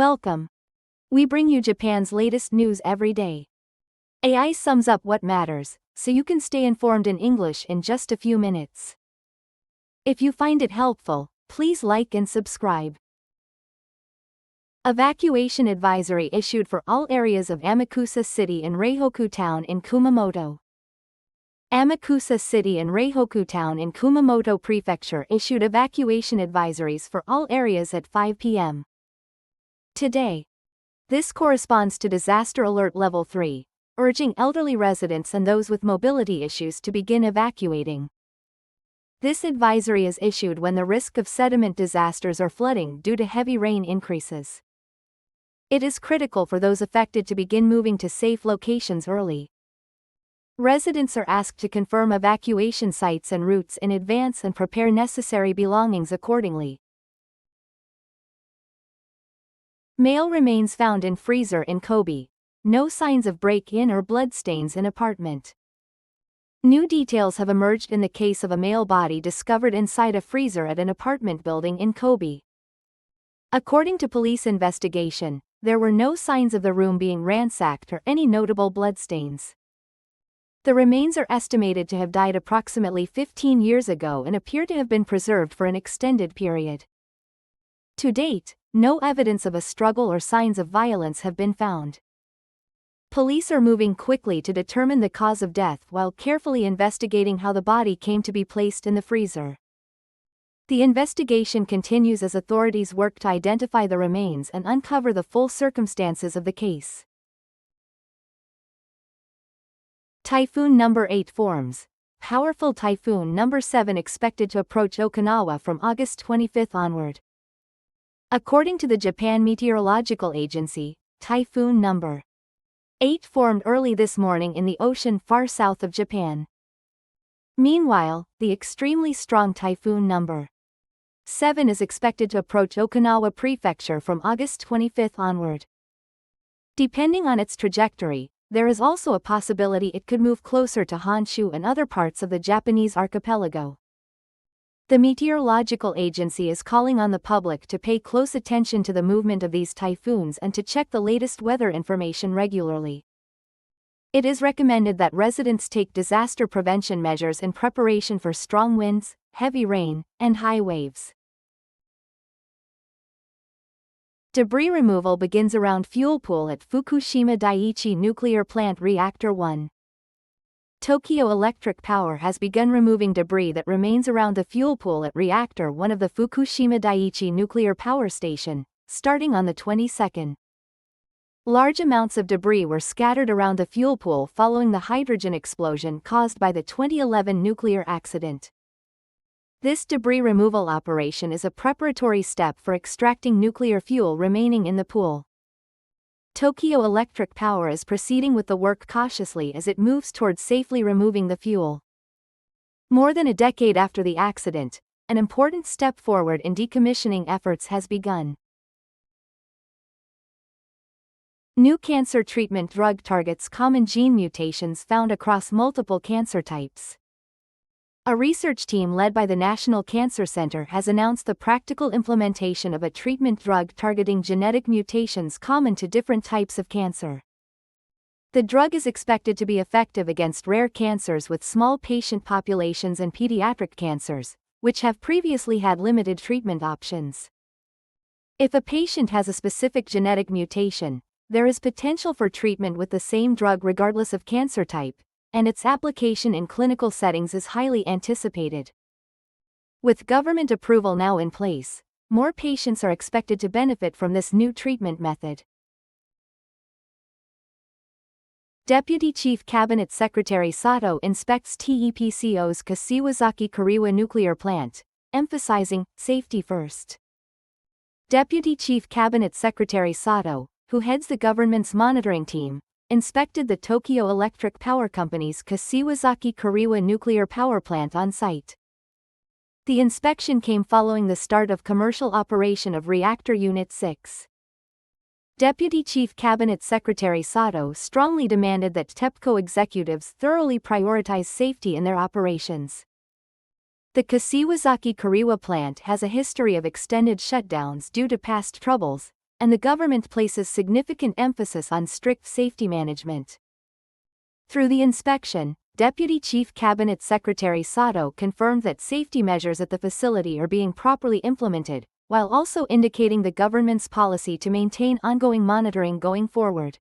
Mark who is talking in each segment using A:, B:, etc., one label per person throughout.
A: Welcome. We bring you Japan's latest news every day. AI sums up what matters, so you can stay informed in English in just a few minutes. If you find it helpful, please like and subscribe. Evacuation advisory issued for all areas of Amakusa City and Reihoku Town in Kumamoto. Amakusa City and Reihoku Town in Kumamoto Prefecture issued evacuation advisories for all areas at 5 p.m. today. This corresponds to Disaster Alert Level 3, urging elderly residents and those with mobility issues to begin evacuating. This advisory is issued when the risk of sediment disasters or flooding due to heavy rain increases. It is critical for those affected to begin moving to safe locations early. Residents are asked to confirm evacuation sites and routes in advance and prepare necessary belongings accordingly. Male remains found in freezer in Kobe. No signs of break-in or bloodstains in apartment. New details have emerged in the case of a male body discovered inside a freezer at an apartment building in Kobe. According to police investigation, there were no signs of the room being ransacked or any notable bloodstains. The remains are estimated to have died approximately 15 years ago and appear to have been preserved for an extended period. To date, no evidence of a struggle or signs of violence have been found. Police are moving quickly to determine the cause of death while carefully investigating how the body came to be placed in the freezer. The investigation continues as authorities work to identify the remains and uncover the full circumstances of the case. Typhoon number 8 forms. Powerful Typhoon number 7 expected to approach Okinawa from August 25 onward. According to the Japan Meteorological Agency, Typhoon number 8 formed early this morning in the ocean far south of Japan. Meanwhile, the extremely strong Typhoon number 7 is expected to approach Okinawa Prefecture from August 25 onward. Depending on its trajectory, there is also a possibility it could move closer to Honshu and other parts of the Japanese archipelago. The Meteorological Agency is calling on the public to pay close attention to the movement of these typhoons and to check the latest weather information regularly. It is recommended that residents take disaster prevention measures in preparation for strong winds, heavy rain, and high waves. Debris removal begins around fuel pool at Fukushima Daiichi Nuclear Plant Reactor 1. Tokyo Electric Power has begun removing debris that remains around the fuel pool at Reactor 1 of the Fukushima Daiichi Nuclear Power Station, starting on the 22nd. Large amounts of debris were scattered around the fuel pool following the hydrogen explosion caused by the 2011 nuclear accident. This debris removal operation is a preparatory step for extracting nuclear fuel remaining in the pool. Tokyo Electric Power is proceeding with the work cautiously as it moves towards safely removing the fuel. More than a decade after the accident, an important step forward in decommissioning efforts has begun. New cancer treatment drug targets common gene mutations found across multiple cancer types. A research team led by the National Cancer Center has announced the practical implementation of a treatment drug targeting genetic mutations common to different types of cancer. The drug is expected to be effective against rare cancers with small patient populations and pediatric cancers, which have previously had limited treatment options. If a patient has a specific genetic mutation, there is potential for treatment with the same drug regardless of cancer type, and its application in clinical settings is highly anticipated. With government approval now in place, more patients are expected to benefit from this new treatment method. Deputy Chief Cabinet Secretary Sato inspects TEPCO's Kashiwazaki-Kariwa nuclear plant, emphasizing safety first. Deputy Chief Cabinet Secretary Sato, who heads the government's monitoring team, inspected the Tokyo Electric Power Company's Kashiwazaki-Kariwa nuclear power plant on site. The inspection came following the start of commercial operation of Reactor Unit 6. Deputy Chief Cabinet Secretary Sato strongly demanded that TEPCO executives thoroughly prioritize safety in their operations. The Kashiwazaki-Kariwa plant has a history of extended shutdowns due to past troubles, and the government places significant emphasis on strict safety management. Through the inspection, Deputy Chief Cabinet Secretary Sato confirmed that safety measures at the facility are being properly implemented, while also indicating the government's policy to maintain ongoing monitoring going forward.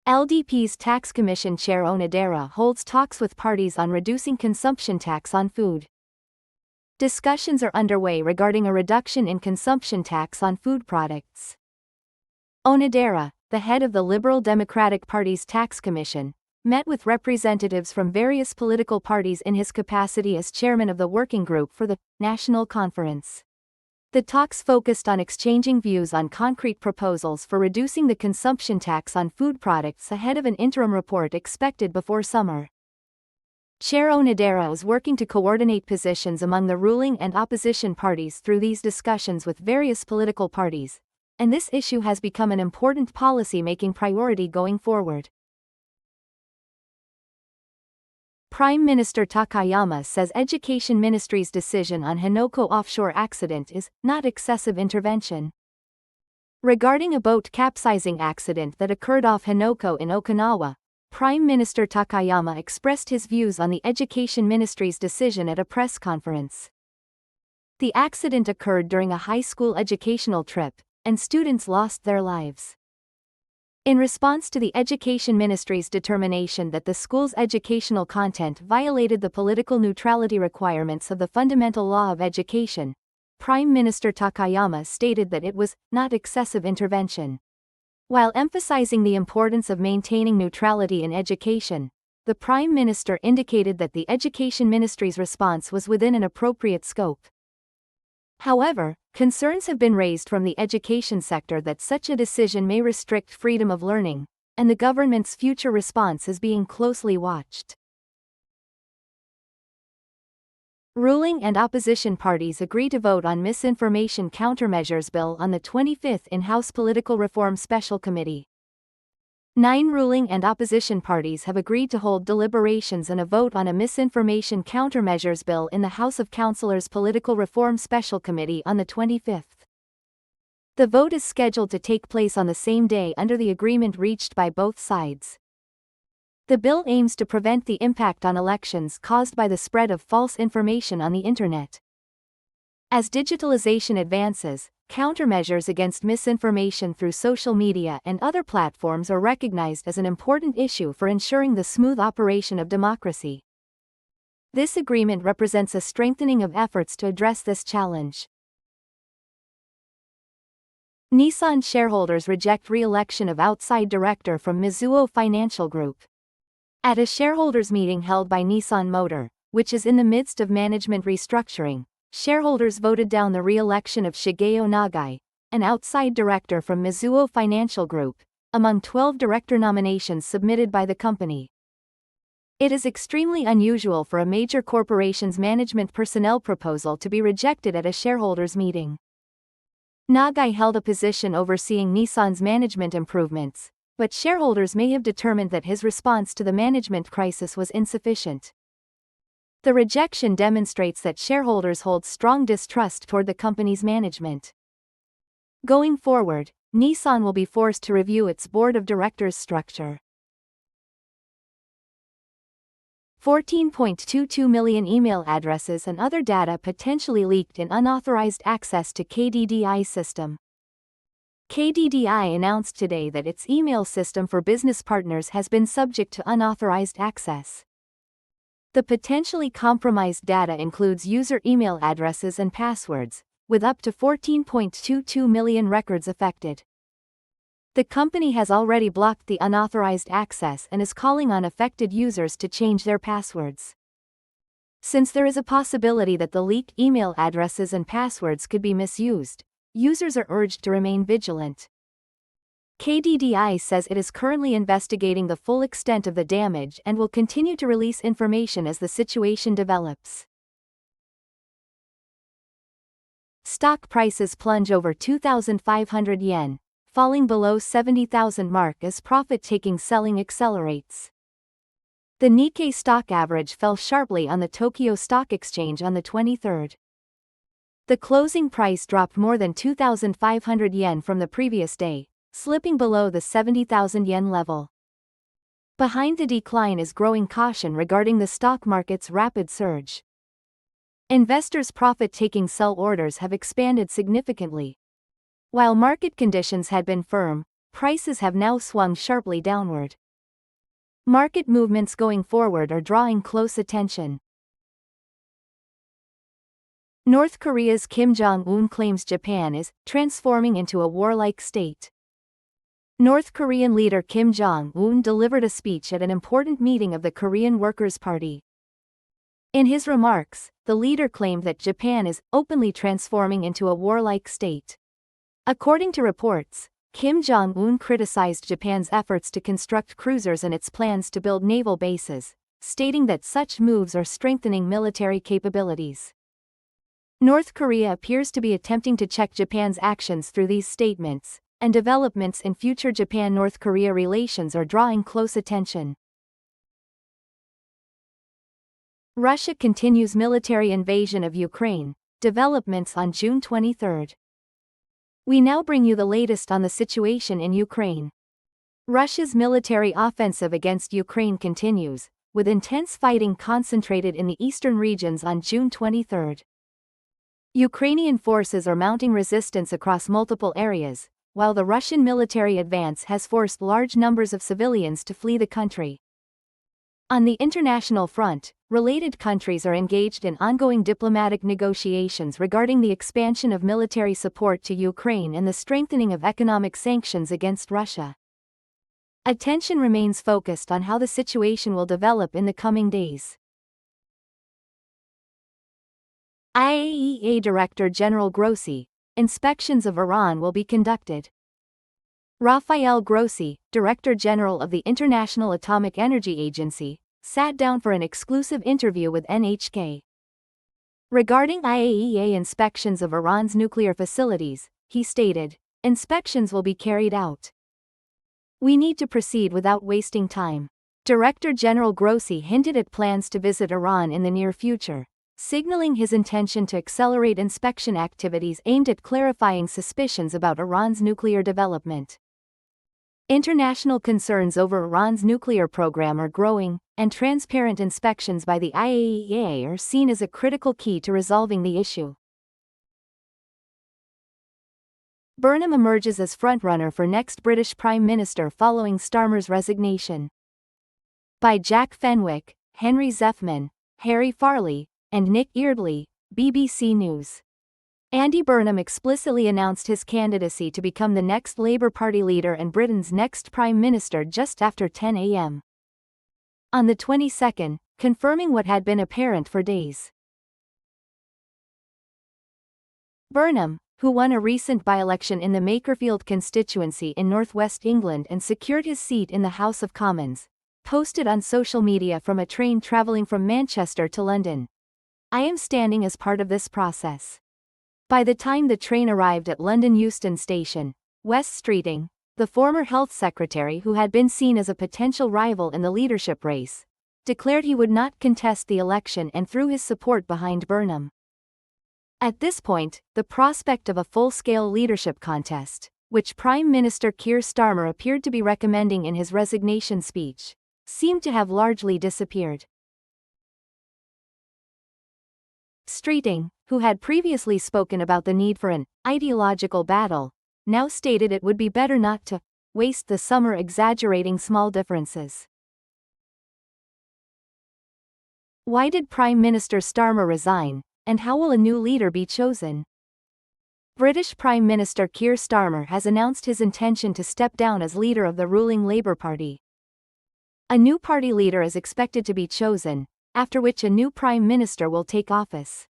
A: LDP's Tax Commission Chair Onodera holds talks with parties on reducing consumption tax on food. Discussions are underway regarding a reduction in consumption tax on food products. Onodera, the head of the Liberal Democratic Party's Tax Commission, met with representatives from various political parties in his capacity as chairman of the working group for the National Conference. The talks focused on exchanging views on concrete proposals for reducing the consumption tax on food products ahead of an interim report expected before summer. Chair Onodera is working to coordinate positions among the ruling and opposition parties through these discussions with various political parties, and this issue has become an important policy-making priority going forward. Prime Minister Takayama says Education Ministry's decision on Henoko offshore accident is not excessive intervention. Regarding a boat capsizing accident that occurred off Henoko in Okinawa, Prime Minister Takayama expressed his views on the Education Ministry's decision at a press conference. The accident occurred during a high school educational trip, and students lost their lives. In response to the Education Ministry's determination that the school's educational content violated the political neutrality requirements of the Fundamental Law of Education, Prime Minister Takayama stated that it was not excessive intervention. While emphasizing the importance of maintaining neutrality in education, the Prime Minister indicated that the Education Ministry's response was within an appropriate scope. However, concerns have been raised from the education sector that such a decision may restrict freedom of learning, and the government's future response is being closely watched. Ruling and opposition parties agree to vote on Misinformation Countermeasures Bill on the 25th in House Political Reform Special Committee. 9 ruling and opposition parties have agreed to hold deliberations and a vote on a Misinformation Countermeasures Bill in the House of Councillors Political Reform Special Committee on the 25th. The vote is scheduled to take place on the same day under the agreement reached by both sides. The bill aims to prevent the impact on elections caused by the spread of false information on the Internet. As digitalization advances, countermeasures against misinformation through social media and other platforms are recognized as an important issue for ensuring the smooth operation of democracy. This agreement represents a strengthening of efforts to address this challenge. Nissan shareholders reject re-election of outside director from Mizuho Financial Group. At a shareholders meeting held by Nissan Motor, which is in the midst of management restructuring, shareholders voted down the re-election of Shigeo Nagai, an outside director from Mizuho Financial Group, among 12 director nominations submitted by the company. It is extremely unusual for a major corporation's management personnel proposal to be rejected at a shareholders meeting. Nagai held a position overseeing Nissan's management improvements, but shareholders may have determined that his response to the management crisis was insufficient. The rejection demonstrates that shareholders hold strong distrust toward the company's management. Going forward, Nissan will be forced to review its board of directors structure. 14.22 million email addresses and other data potentially leaked in unauthorized access to KDDI system. KDDI announced today that its email system for business partners has been subject to unauthorized access. The potentially compromised data includes user email addresses and passwords, with up to 14.22 million records affected. The company has already blocked the unauthorized access and is calling on affected users to change their passwords. Since there is a possibility that the leaked email addresses and passwords could be misused, users are urged to remain vigilant. KDDI says it is currently investigating the full extent of the damage and will continue to release information as the situation develops. Stock prices plunge over 2,500 yen, falling below 70,000 mark as profit-taking selling accelerates. The Nikkei stock average fell sharply on the Tokyo Stock Exchange on the 23rd. The closing price dropped more than 2,500 yen from the previous day, slipping below the 70,000 yen level. Behind the decline is growing caution regarding the stock market's rapid surge. Investors' profit-taking sell orders have expanded significantly. While market conditions had been firm, prices have now swung sharply downward. Market movements going forward are drawing close attention. North Korea's Kim Jong-un claims Japan is transforming into a warlike state. North Korean leader Kim Jong-un delivered a speech at an important meeting of the Korean Workers' Party. In his remarks, the leader claimed that Japan is openly transforming into a warlike state. According to reports, Kim Jong-un criticized Japan's efforts to construct cruisers and its plans to build naval bases, stating that such moves are strengthening military capabilities. North Korea appears to be attempting to check Japan's actions through these statements, and developments in future Japan-North Korea relations are drawing close attention. Russia continues military invasion of Ukraine, developments on June 23. We now bring you the latest on the situation in Ukraine. Russia's military offensive against Ukraine continues, with intense fighting concentrated in the eastern regions on June 23. Ukrainian forces are mounting resistance across multiple areas, while the Russian military advance has forced large numbers of civilians to flee the country. On the international front, related countries are engaged in ongoing diplomatic negotiations regarding the expansion of military support to Ukraine and the strengthening of economic sanctions against Russia. Attention remains focused on how the situation will develop in the coming days. IAEA Director General Grossi, inspections of Iran will be conducted. Rafael Grossi, Director General of the International Atomic Energy Agency, sat down for an exclusive interview with NHK. Regarding IAEA inspections of Iran's nuclear facilities, he stated, "Inspections will be carried out. We need to proceed without wasting time." Director General Grossi hinted at plans to visit Iran in the near future, signaling his intention to accelerate inspection activities aimed at clarifying suspicions about Iran's nuclear development. International concerns over Iran's nuclear program are growing, and transparent inspections by the IAEA are seen as a critical key to resolving the issue. Burnham emerges as frontrunner for next British Prime Minister following Starmer's resignation. By Jack Fenwick, Henry Zeffman, Harry Farley, and Nick Eardley, BBC News. Andy Burnham explicitly announced his candidacy to become the next Labour Party leader and Britain's next Prime Minister just after 10 a.m. on the 22nd, confirming what had been apparent for days. Burnham, who won a recent by-election in the Makerfield constituency in northwest England and secured his seat in the House of Commons, posted on social media from a train travelling from Manchester to London. "I am standing as part of this process." By the time the train arrived at London Euston Station, Wes Streeting, the former health secretary who had been seen as a potential rival in the leadership race, declared he would not contest the election and threw his support behind Burnham. At this point, the prospect of a full-scale leadership contest, which Prime Minister Keir Starmer appeared to be recommending in his resignation speech, seemed to have largely disappeared. Streeting, who had previously spoken about the need for an ideological battle, now stated it would be better not to waste the summer exaggerating small differences. Why did Prime Minister Starmer resign, and how will a new leader be chosen? British Prime Minister Keir Starmer has announced his intention to step down as leader of the ruling Labour Party. A new party leader is expected to be chosen, after which a new Prime Minister will take office.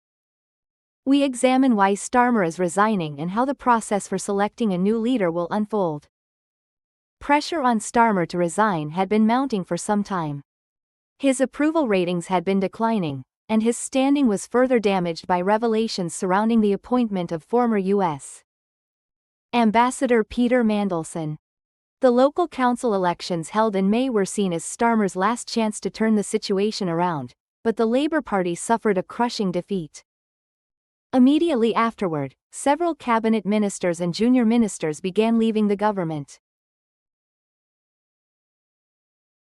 A: We examine why Starmer is resigning and how the process for selecting a new leader will unfold. Pressure on Starmer to resign had been mounting for some time. His approval ratings had been declining, and his standing was further damaged by revelations surrounding the appointment of former U.S. Ambassador Peter Mandelson. The local council elections held in May were seen as Starmer's last chance to turn the situation around, but the Labour Party suffered a crushing defeat. Immediately afterward, several cabinet ministers and junior ministers began leaving the government.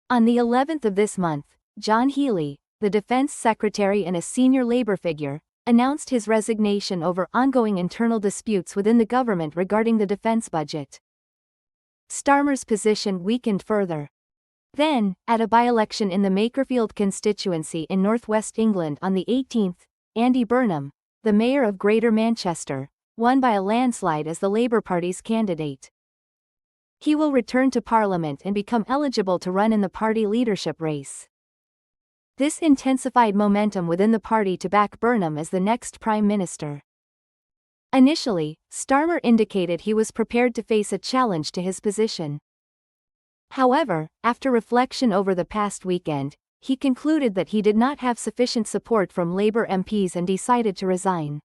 A: On the 11th of this month, John Healey, the defense secretary and a senior labor figure, announced his resignation over ongoing internal disputes within the government regarding the defense budget. Starmer's position weakened further. Then, at a by-election in the Makerfield constituency in northwest England on the 18th, Andy Burnham, the mayor of Greater Manchester, won by a landslide as the Labour Party's candidate. He will return to Parliament and become eligible to run in the party leadership race. This intensified momentum within the party to back Burnham as the next Prime Minister. Initially, Starmer indicated he was prepared to face a challenge to his position. However, after reflection over the past weekend, he concluded that he did not have sufficient support from Labour MPs and decided to resign.